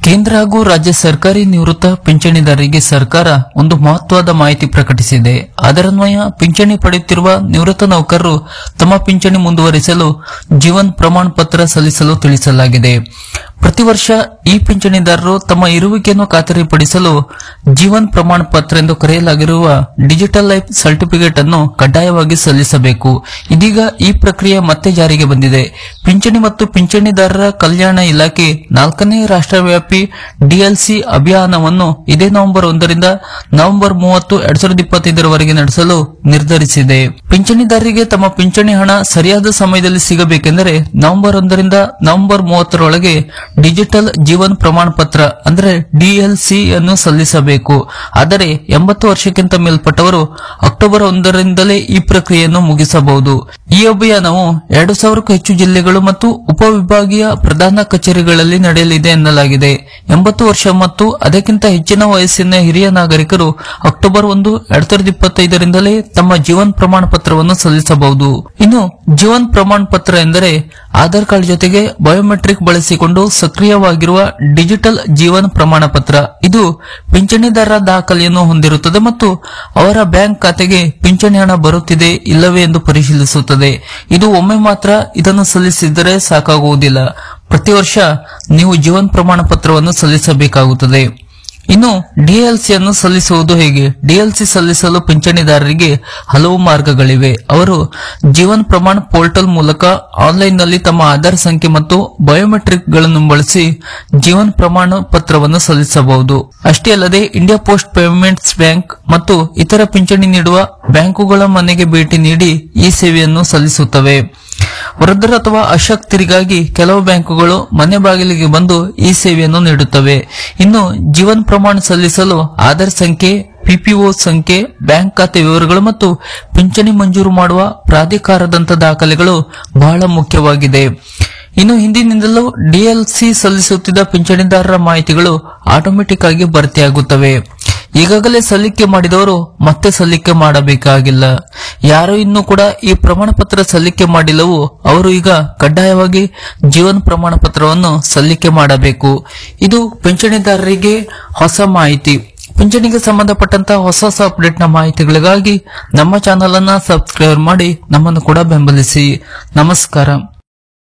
ಕೇಂದ್ರ ಹಾಗೂ ರಾಜ್ಯ ಸರ್ಕಾರಿ ನಿವೃತ್ತ ಪಿಂಚಣಿದಾರರಿಗೆ ಸರ್ಕಾರ ಒಂದು ಮಹತ್ವದ ಮಾಹಿತಿ ಪ್ರಕಟಿಸಿದೆ. ಅದರನ್ವಯ ಪಿಂಚಣಿ ಪಡೆಯುತ್ತಿರುವ ನಿವೃತ್ತ ನೌಕರರು ತಮ್ಮ ಪಿಂಚಣಿ ಮುಂದುವರಿಸಲು ಜೀವನ್ ಪ್ರಮಾಣ ಪತ್ರ ಸಲ್ಲಿಸಲು ತಿಳಿಸಲಾಗಿದೆ. ಪ್ರತಿ ವರ್ಷ ಈ ಪಿಂಚಣಿದಾರರು ತಮ್ಮ ಇರುವಿಕೆಯನ್ನು ಖಾತರಿಪಡಿಸಲು ಜೀವನ್ ಪ್ರಮಾಣ ಪತ್ರ ಎಂದು ಕರೆಯಲಾಗಿರುವ ಡಿಜಿಟಲ್ ಲೈಫ್ ಸರ್ಟಿಫಿಕೇಟ್ ಅನ್ನು ಕಡ್ಡಾಯವಾಗಿ ಸಲ್ಲಿಸಬೇಕು. ಇದೀಗ ಈ ಪ್ರಕ್ರಿಯೆ ಮತ್ತೆ ಜಾರಿಗೆ ಬಂದಿದೆ. ಪಿಂಚಣಿ ಮತ್ತು ಪಿಂಚಣಿದಾರರ ಕಲ್ಯಾಣ ಇಲಾಖೆ 4ನೇ ರಾಷ್ಟ್ರವ್ಯಾಪಿ ಡಿಎಲ್ಸಿ ಅಭಿಯಾನವನ್ನು ಇದೇ ನವೆಂಬರ್ 1ರಿಂದ ನವೆಂಬರ್ 30, 2025 ನಡೆಸಲು ನಿರ್ಧರಿಸಿದೆ. ಪಿಂಚಣಿದಾರರಿಗೆ ತಮ್ಮ ಪಿಂಚಣಿ ಹಣ ಸರಿಯಾದ ಸಮಯದಲ್ಲಿ ಸಿಗಬೇಕೆಂದರೆ ನವೆಂಬರ್ 1ರಿಂದ ನವೆಂಬರ್ 30ರೊಳಗೆ ಡಿಜಿಟಲ್ ಜೀವನ್ ಪ್ರಮಾಣ ಪತ್ರ ಅಂದರೆ ಡಿಎಲ್ಸಿ ಅನ್ನು ಸಲ್ಲಿಸಬೇಕು. ಆದರೆ 80 ವರ್ಷಕ್ಕಿಂತ ಮೇಲ್ಪಟ್ಟವರು ಅಕ್ಟೋಬರ್ 1ರಿಂದಲೇ ಈ ಪ್ರಕ್ರಿಯೆಯನ್ನು ಮುಗಿಸಬಹುದು. ಈ ಅಭಿಯಾನವು 2000ಕ್ಕೂ ಹೆಚ್ಚು ಜಿಲ್ಲೆಗಳು ಮತ್ತು ಉಪವಿಭಾಗೀಯ ಪ್ರಧಾನ ಕಚೇರಿಗಳಲ್ಲಿ ನಡೆಯಲಿದೆ ಎನ್ನಲಾಗಿದೆ. 80 ವರ್ಷ ಮತ್ತು ಅದಕ್ಕಿಂತ ಹೆಚ್ಚಿನ ವಯಸ್ಸಿನ ಹಿರಿಯ ನಾಗರಿಕರು ಅಕ್ಟೋಬರ್ 1, 2025ರಿಂದಲೇ ತಮ್ಮ ಜೀವನ್ ಪ್ರಮಾಣ ಪತ್ರವನ್ನು ಸಲ್ಲಿಸಬಹುದು. ಇನ್ನು ಜೀವನ್ ಪ್ರಮಾಣ ಪತ್ರ ಎಂದರೆ ಆಧಾರ್ ಕಾರ್ಡ್ ಜೊತೆಗೆ ಬಯೋಮೆಟ್ರಿಕ್ ಬಳಸಿಕೊಂಡು ಸಕ್ರಿಯವಾಗಿರುವ ಡಿಜಿಟಲ್ ಜೀವನ್ ಪ್ರಮಾಣ ಪತ್ರ. ಇದು ಪಿಂಚಣಿದಾರರ ದಾಖಲೆಯನ್ನು ಹೊಂದಿರುತ್ತದೆ ಮತ್ತು ಅವರ ಬ್ಯಾಂಕ್ ಖಾತೆಗೆ ಪಿಂಚಣಿ ಹಣ ಬರುತ್ತಿದೆ ಇಲ್ಲವೇ ಎಂದು ಪರಿಶೀಲಿಸುತ್ತದೆ. ಇದು ಒಮ್ಮೆ ಮಾತ್ರ ಇದನ್ನು ಸಲ್ಲಿಸಿದರೆ ಸಾಕಾಗುವುದಿಲ್ಲ. ಪ್ರತಿ ವರ್ಷ ನೀವು ಜೀವನ್ ಪ್ರಮಾಣ ಪತ್ರವನ್ನು ಸಲ್ಲಿಸಬೇಕಾಗುತ್ತದೆ. ಇನ್ನು ಡಿಎಲ್ಸಿ ಅನ್ನು ಸಲ್ಲಿಸುವುದು ಹೇಗೆ? ಡಿಎಲ್ಸಿ ಸಲ್ಲಿಸಲು ಪಿಂಚಣಿದಾರರಿಗೆ ಹಲವು ಮಾರ್ಗಗಳಿವೆ. ಅವರು ಜೀವನ್ ಪ್ರಮಾಣ ಪೋರ್ಟಲ್ ಮೂಲಕ ಆನ್ಲೈನ್ ನಲ್ಲಿ ತಮ್ಮ ಆಧಾರ್ ಸಂಖ್ಯೆ ಮತ್ತು ಬಯೋಮೆಟ್ರಿಕ್ ಗಳನ್ನು ಬಳಸಿ ಜೀವನ್ ಪ್ರಮಾಣ ಪತ್ರವನ್ನು ಸಲ್ಲಿಸಬಹುದು. ಅಷ್ಟೇ ಅಲ್ಲದೆ ಇಂಡಿಯಾ ಪೋಸ್ಟ್ ಪೇಮೆಂಟ್ಸ್ ಬ್ಯಾಂಕ್ ಮತ್ತು ಇತರ ಪಿಂಚಣಿ ನೀಡುವ ಬ್ಯಾಂಕುಗಳ ಮನೆಗೆ ಭೇಟಿ ನೀಡಿ ಈ ಸೇವೆಯನ್ನು ಸಲ್ಲಿಸುತ್ತವೆ. ವೃದ್ಧರು ಅಥವಾ ಅಶಕ್ತರಿಗಾಗಿ ಕೆಲವು ಬ್ಯಾಂಕುಗಳು ಮನೆ ಬಾಗಿಲಿಗೆ ಬಂದು ಈ ಸೇವೆಯನ್ನು ನೀಡುತ್ತವೆ. ಇನ್ನು ಜೀವನ್ ಪ್ರಮಾಣ ಸಲ್ಲಿಸಲು ಆಧಾರ್ ಸಂಖ್ಯೆ, ಪಿಪಿಒ ಸಂಖ್ಯೆ, ಬ್ಯಾಂಕ್ ಖಾತೆ ವಿವರಗಳು ಮತ್ತು ಪಿಂಚಣಿ ಮಂಜೂರು ಮಾಡುವ ಪ್ರಾಧಿಕಾರದಂತ ದಾಖಲೆಗಳು ಬಹಳ ಮುಖ್ಯವಾಗಿದೆ. ಇನ್ನು ಹಿಂದಿನಿಂದಲೂ ಡಿಎಲ್ಸಿ ಸಲ್ಲಿಸುತ್ತಿದ್ದ ಪಿಂಚಣಿದಾರರ ಮಾಹಿತಿಗಳು ಆಟೋಮೆಟಿಕ್ ಆಗಿ ಭರ್ತಿಯಾಗುತ್ತವೆ. ಈಗಾಗಲೇ ಸಲ್ಲಿಕೆ ಮಾಡಿದವರು ಮತ್ತೆ ಸಲ್ಲಿಕೆ ಮಾಡಬೇಕಾಗಿಲ್ಲ. ಯಾರು ಇನ್ನೂ ಕೂಡ ಈ ಪ್ರಮಾಣ ಪತ್ರ ಸಲ್ಲಿಕೆ ಮಾಡಿಲ್ಲವೋ ಅವರು ಈಗ ಕಡ್ಡಾಯವಾಗಿ ಜೀವನ್ ಪ್ರಮಾಣ ಪತ್ರವನ್ನು ಸಲ್ಲಿಕೆ ಮಾಡಬೇಕು. ಇದು ಪಿಂಚಣಿದಾರರಿಗೆ ಹೊಸ ಮಾಹಿತಿ. ಪಿಂಚಣಿಗೆ ಸಂಬಂಧಪಟ್ಟಂತಹ ಹೊಸ ಅಪ್ಡೇಟ್ ನ ಮಾಹಿತಿಗಳಿಗಾಗಿ ನಮ್ಮ ಚಾನೆಲ್ ಅನ್ನ ಸಬ್ಸ್ಕ್ರೈಬ್ ಮಾಡಿ ನಮ್ಮನ್ನು ಕೂಡ ಬೆಂಬಲಿಸಿ. ನಮಸ್ಕಾರ.